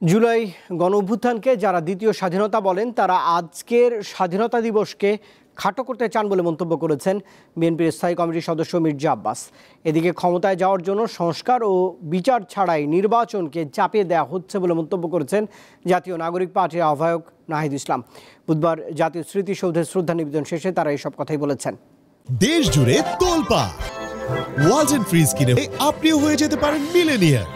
জুলাই গণঅভ্যুত্থানকে যারা দ্বিতীয় স্বাধীনতা বলেন তারা আজকের স্বাধীনতা দিবসকে খাটো করতে চান বলে মন্তব্য করেছেন বিএনপির স্থায়ী কমিটির সদস্য মির্জা আব্বাস। এদিকে ক্ষমতায় যাওয়ার জন্য সংস্কার ও বিচার ছাড়াই নির্বাচনকে চাপিয়ে দেওয়া হচ্ছে বলে মন্তব্য করেছেন জাতীয় নাগরিক পার্টির আহ্বায়ক নাহিদ ইসলাম। বুধবার জাতীয় স্মৃতিসৌধে শ্রদ্ধা নিবেদন শেষে তারা এইসব কথাই বলেছেন। দেশ জুড়ে তোলপাড় ওয়ালটন ফ্রিজ কিনে আপনিও হয়ে যেতে পারেন মিলেনিয়ার।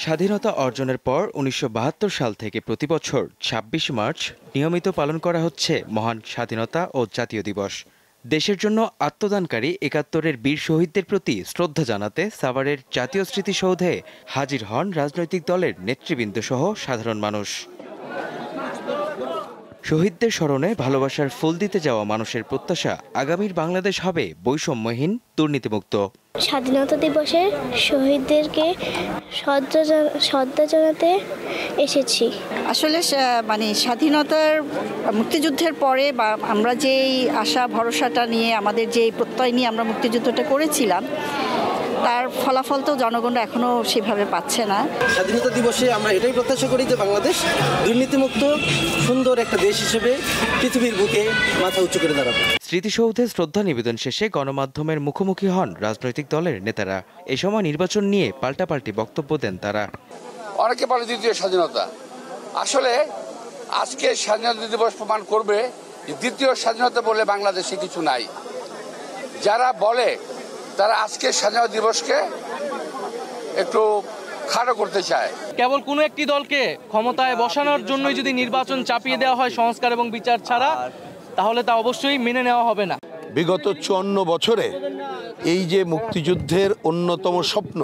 স্বাধীনতা অর্জনের পর ১৯৭২ সাল থেকে প্রতি বছর ২৬ মার্চ নিয়মিত পালন করা হচ্ছে মহান স্বাধীনতা ও জাতীয় দিবস। দেশের জন্য আত্মদানকারী ৭১-এর বীর শহীদদের প্রতি শ্রদ্ধা জানাতে সাভারের জাতীয় স্মৃতিসৌধে হাজির হন রাজনৈতিক দলের নেতৃবৃন্দ সহ সাধারণ মানুষ। শহীদদের স্মরণে ভালোবাসার ফুল দিতে যাওয়া মানুষের প্রত্যাশা আগামীর বাংলাদেশ হবে বৈষম্যহীন, দুর্নীতিমুক্ত। স্বাধীনতা দিবসে শহীদদেরকে শ্রদ্ধা জানাতে এসেছি। আসলে স্বাধীনতার মুক্তিযুদ্ধের পরে বা আমরা যেই আশা ভরসাটা নিয়ে আমাদের যেই প্রত্যয় নিয়ে আমরা মুক্তিযুদ্ধটা করেছিলাম তার ফলাফল তো জনগণ এখনো সেভাবে পাচ্ছে না। স্বাধীনতা দিবসে আমরা এটাই প্রত্যাশা করি যে বাংলাদেশ দুর্নীতিমুক্ত সুন্দর একটা দেশ হিসেবে পৃথিবীর বুকে মাথা উঁচু করে দাঁড়াবে। স্মৃতিসৌধে শ্রদ্ধা নিবেদন শেষে গণমাধ্যমের মুখোমুখি হন রাজনৈতিক দলের নেতারা। এ সময় নির্বাচন নিয়ে পাল্টাপাল্টি বক্তব্য দেন তারা। অনেকে বলে দ্বিতীয় স্বাধীনতা, আসলে আজকে স্বাধীনতা দিবস প্রমাণ করবে যে দ্বিতীয় স্বাধীনতা বলে বাংলাদেশে কিছু নাই। যারা বলে তারা আজকে স্বাধীনতা দিবসকে একটু খাটো করতে চায়। কেবল কোনো একটি দলকে ক্ষমতায় বসানোর জন্যই যদি নির্বাচন চাপিয়ে দেওয়া হয় সংস্কার এবং বিচার ছাড়া, তাহলে তা অবশ্যই মেনে নেওয়া হবে না। বিগত ৫৪ বছরে এই যে মুক্তিযুদ্ধের অন্যতম স্বপ্ন,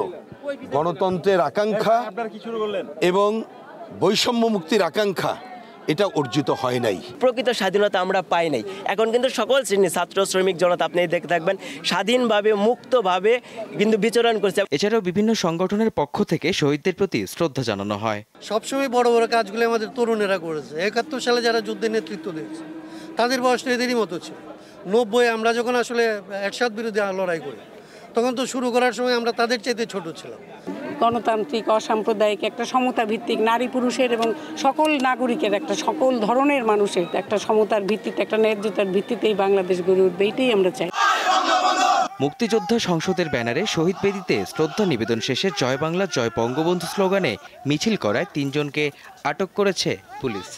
গণতন্ত্রের আকাঙ্ক্ষা এবং বৈষম্য মুক্তির আকাঙ্ক্ষা, এটা অর্জিত হয় নাই। প্রকৃত স্বাধীনতা আমরা পাই নাই। এখন কিন্তু সকল শ্রেণী ছাত্র শ্রমিক জনতা আপনি দেখতে থাকবেন স্বাধীনভাবে মুক্তভাবে কিন্তু বিচরণ করছে। এছাড়াও বিভিন্ন সংগঠনের পক্ষ থেকে শহীদদের প্রতি শ্রদ্ধা জানানো হয়। সবসময় বড় বড় কাজগুলো আমাদের তরুণেরা করেছে। ৭১ সালে যারা যুদ্ধের নেতৃত্ব দিয়েছে তাদের বয়স এদেরই মতো ছিল। ৯০ আমরা যখন আসলে এরশাদ বিরুদ্ধে লড়াই করি তখন তো শুরু করার সময় আমরা তাদের চাইতে ছোট ছিলাম। গণতান্ত্রিক, অসাম্প্রদায়িক একটা সমতা ভিত্তিক নারী পুরুষের এবং সকল নাগরিকের একটা সকল ধরনের মানুষের একটা সমতার ভিত্তিতে একটা ন্যায্যতার ভিত্তিতেই বাংলাদেশ গড়ে উঠবে, এইটাই আমরা চাই। মুক্তিযোদ্ধা সংসদের ব্যানারে শহীদ বেদিতে শ্রদ্ধা নিবেদন শেষে জয় বাংলা জয় বঙ্গবন্ধু স্লোগানে মিছিল করায় ৩ জনকে আটক করেছে পুলিশ।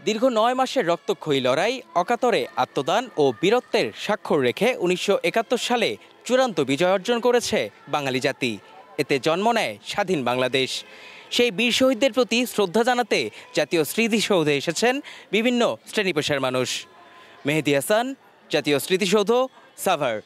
দীর্ঘ ৯ মাসের রক্তক্ষয়ী লড়াই, অকাতরে আত্মদান ও বীরত্বের স্বাক্ষর রেখে ১৯৭১ সালে চূড়ান্ত বিজয় অর্জন করেছে বাঙালি জাতি। এতে জন্ম নেয় স্বাধীন বাংলাদেশ। সেই বীর শহীদদের প্রতি শ্রদ্ধা জানাতে জাতীয় স্মৃতিসৌধে এসেছেন বিভিন্ন শ্রেণী পেশার মানুষ। মেহেদী হাসান, জাতীয় স্মৃতিসৌধ, সাভার।